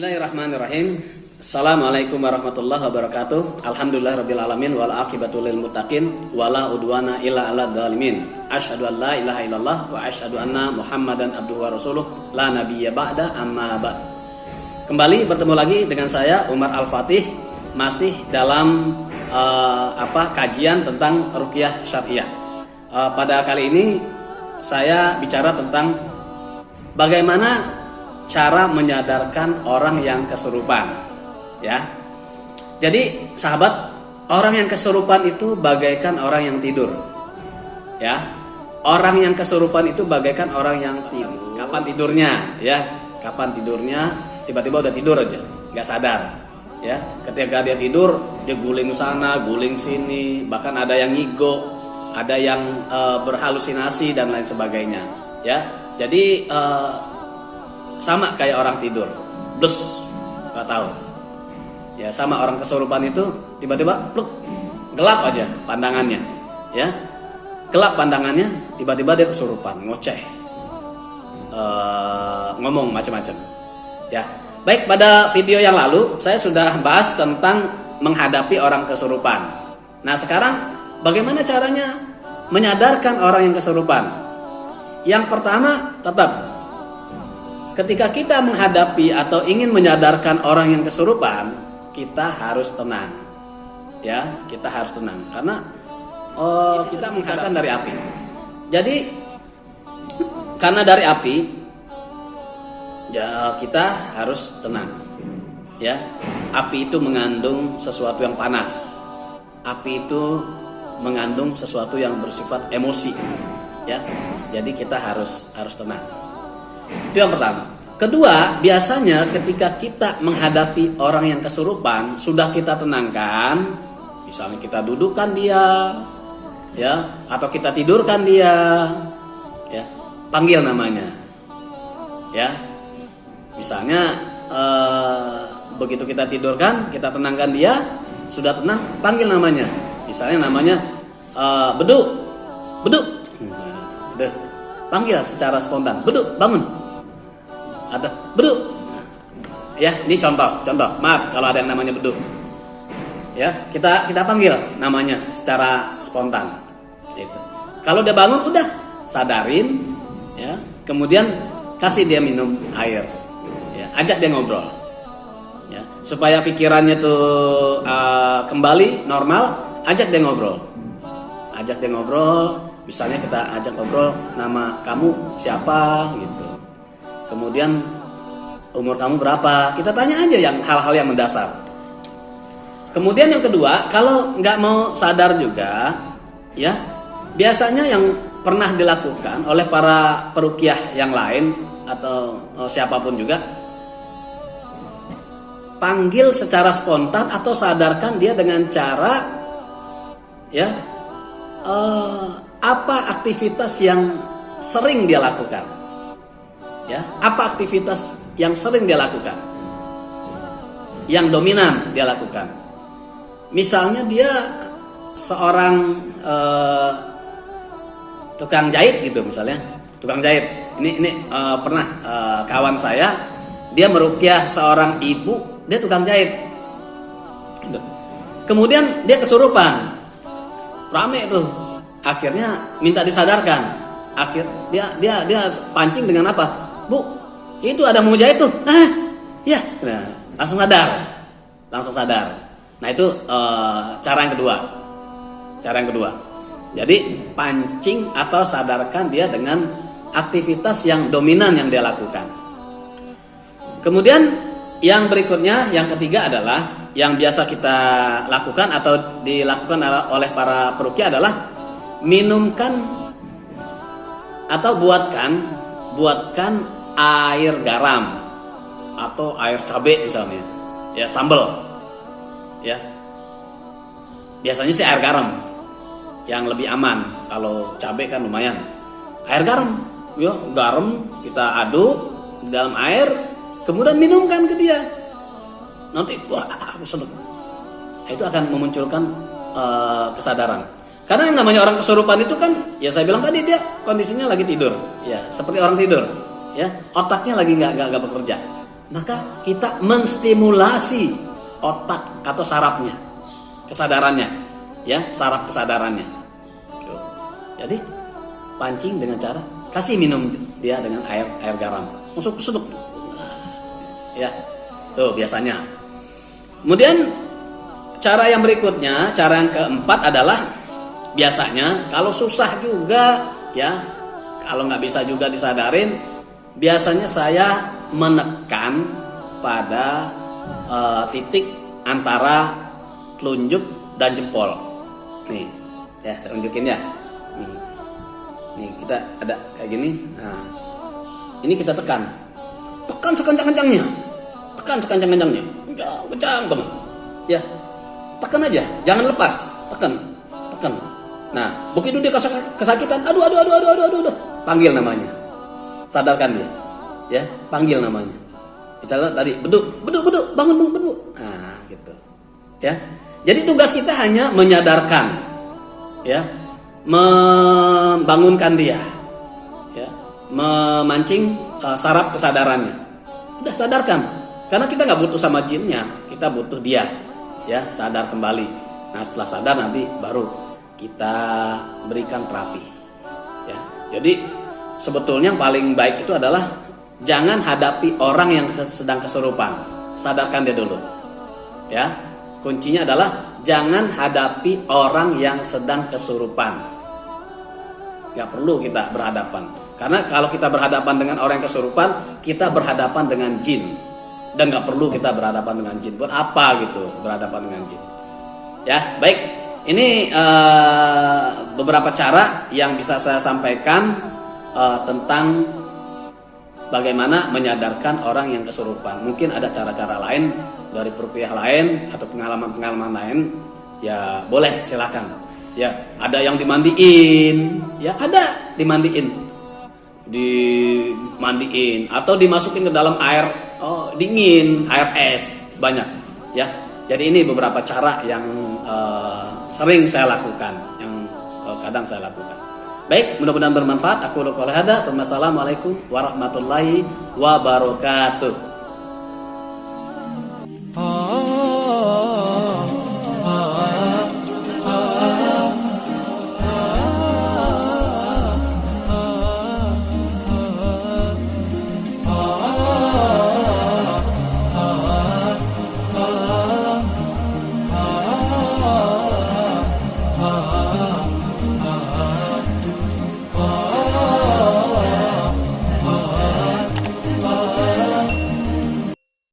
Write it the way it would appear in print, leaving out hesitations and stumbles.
Bismillahirrahmanirrahim. Assalamualaikum warahmatullahi wabarakatuh. Alhamdulillahirabbil wal aqibatu lil muttaqin wala udwana illa 'alal zalimin. Asyhadu an la ilaha illallah wa asyhadu anna Muhammadan abduhu wa rasuluh la nabiyya ba'da amma ba'd. Kembali bertemu lagi dengan saya Umar Al-Fatih, masih dalam kajian tentang ruqyah syariah. Pada kali ini saya bicara tentang bagaimana cara menyadarkan orang yang kesurupan, ya. Jadi sahabat, orang yang kesurupan itu bagaikan orang yang tidur, ya. Orang yang kesurupan itu bagaikan orang yang tidur. Kapan tidurnya, ya? Kapan tidurnya? Tiba-tiba udah tidur aja, nggak sadar, ya. Ketika dia tidur, dia guling sana, guling sini, bahkan ada yang ngigo, ada yang berhalusinasi dan lain sebagainya, ya. Jadi sama kayak orang tidur, blus, nggak tahu. Ya, sama orang kesurupan itu tiba-tiba pluk, gelap aja pandangannya, ya, gelap pandangannya, tiba-tiba dia kesurupan, ngoceh, ngomong macam-macam. Ya, baik, pada video yang lalu saya sudah bahas tentang menghadapi orang kesurupan. Nah, sekarang bagaimana caranya menyadarkan orang yang kesurupan? Yang pertama, tetap ketika kita menghadapi atau ingin menyadarkan orang yang kesurupan, kita harus tenang, ya, kita harus tenang karena kita mengatakan dari api. Jadi karena dari api, ya, kita harus tenang, ya. Api itu mengandung sesuatu yang panas, api itu mengandung sesuatu yang bersifat emosi, ya. Jadi kita harus tenang. Itu yang pertama. Kedua, biasanya ketika kita menghadapi orang yang kesurupan, sudah kita tenangkan, misalnya kita dudukkan dia, ya, atau kita tidurkan dia, ya, panggil namanya, ya. Misalnya begitu kita tidurkan, kita tenangkan dia, sudah tenang, panggil namanya. Misalnya namanya Beduk, Beduk, panggil secara spontan, Beduk, bangun. Ada Beduk, ya, ini contoh, maaf kalau ada yang namanya Beduk, ya, kita panggil namanya secara spontan, gitu. Kalau dia bangun, udah sadarin, ya, kemudian kasih dia minum air, ya, ajak dia ngobrol, ya, supaya pikirannya tuh kembali normal, ajak dia ngobrol, misalnya kita ajak ngobrol, nama kamu siapa, gitu. Kemudian umur kamu berapa? Kita tanya aja yang hal-hal yang mendasar. Kemudian yang kedua, kalau nggak mau sadar juga, ya, biasanya yang pernah dilakukan oleh para peruqyah yang lain atau siapapun juga, panggil secara spontan atau sadarkan dia dengan cara, ya, apa aktivitas yang sering dia lakukan. Ya, apa aktivitas yang sering dia lakukan, yang dominan dia lakukan. Misalnya dia seorang tukang jahit gitu, misalnya tukang jahit. Ini pernah kawan saya, dia meruqyah seorang ibu, dia tukang jahit. Kemudian dia kesurupan, rame tuh, akhirnya minta disadarkan. Dia pancing dengan apa? Bu, itu ada mau jahit tuh. Ya, nah, langsung sadar. Nah, itu cara yang kedua. Jadi pancing atau sadarkan dia dengan aktivitas yang dominan yang dia lakukan. Kemudian yang berikutnya, yang ketiga adalah yang biasa kita lakukan atau dilakukan oleh para peruqyah adalah minumkan atau buatkan air garam atau air cabai misalnya, ya, sambal, ya. Biasanya sih air garam yang lebih aman, kalau cabai kan lumayan. Air garam, ya, garam kita aduk di dalam air, kemudian minumkan ke dia. Nanti, wah, aku seneng. Itu akan memunculkan kesadaran. Karena yang namanya orang kesurupan itu kan, ya saya bilang tadi, dia kondisinya lagi tidur, ya, seperti orang tidur, ya, otaknya lagi nggak bekerja, maka kita menstimulasi otak atau sarafnya, kesadarannya, ya, saraf kesadarannya. Jadi pancing dengan cara kasih minum dia dengan air garam, masuk ya, tuh biasanya. Kemudian cara yang berikutnya, cara yang keempat adalah biasanya kalau susah juga, ya, kalau nggak bisa juga disadarin, biasanya saya menekan pada titik antara telunjuk dan jempol. Nih, ya saya unjukin ya. Nih kita ada kayak gini. Nah, ini kita tekan sekencang-kencangnya, kencang banget. Ya, tekan aja, jangan lepas, tekan. Nah, begitu dia kesakitan, aduh, panggil namanya, sadarkan dia, ya, panggil namanya. Misalnya tadi, beduk, bangun, beduk. Nah, gitu, ya. Jadi tugas kita hanya menyadarkan, ya, membangunkan dia, ya, memancing saraf kesadarannya. Udah sadarkan, karena kita nggak butuh sama jinnya, kita butuh dia, ya, sadar kembali. Nah, setelah sadar nanti baru kita berikan terapi, ya. Jadi sebetulnya yang paling baik itu adalah jangan hadapi orang yang sedang kesurupan, sadarkan dia dulu, ya. Kuncinya adalah jangan hadapi orang yang sedang kesurupan. Gak perlu kita berhadapan, karena kalau kita berhadapan dengan orang yang kesurupan, kita berhadapan dengan jin, dan gak perlu kita berhadapan dengan jin. Buat apa gitu berhadapan dengan jin? Ya, baik. Ini beberapa cara yang bisa saya sampaikan tentang bagaimana menyadarkan orang yang kesurupan. Mungkin ada cara-cara lain dari peruqyah lain atau pengalaman-pengalaman lain. Ya boleh, silakan. Ya, ada yang dimandiin, ya ada dimandiin atau dimasukin ke dalam air dingin, air es, banyak. Ya, jadi ini beberapa cara yang sering saya lakukan, yang kadang saya lakukan. Baik, mudah-mudahan bermanfaat. Aku qouli hadza. Wassalamualaikum warahmatullahi wabarakatuh.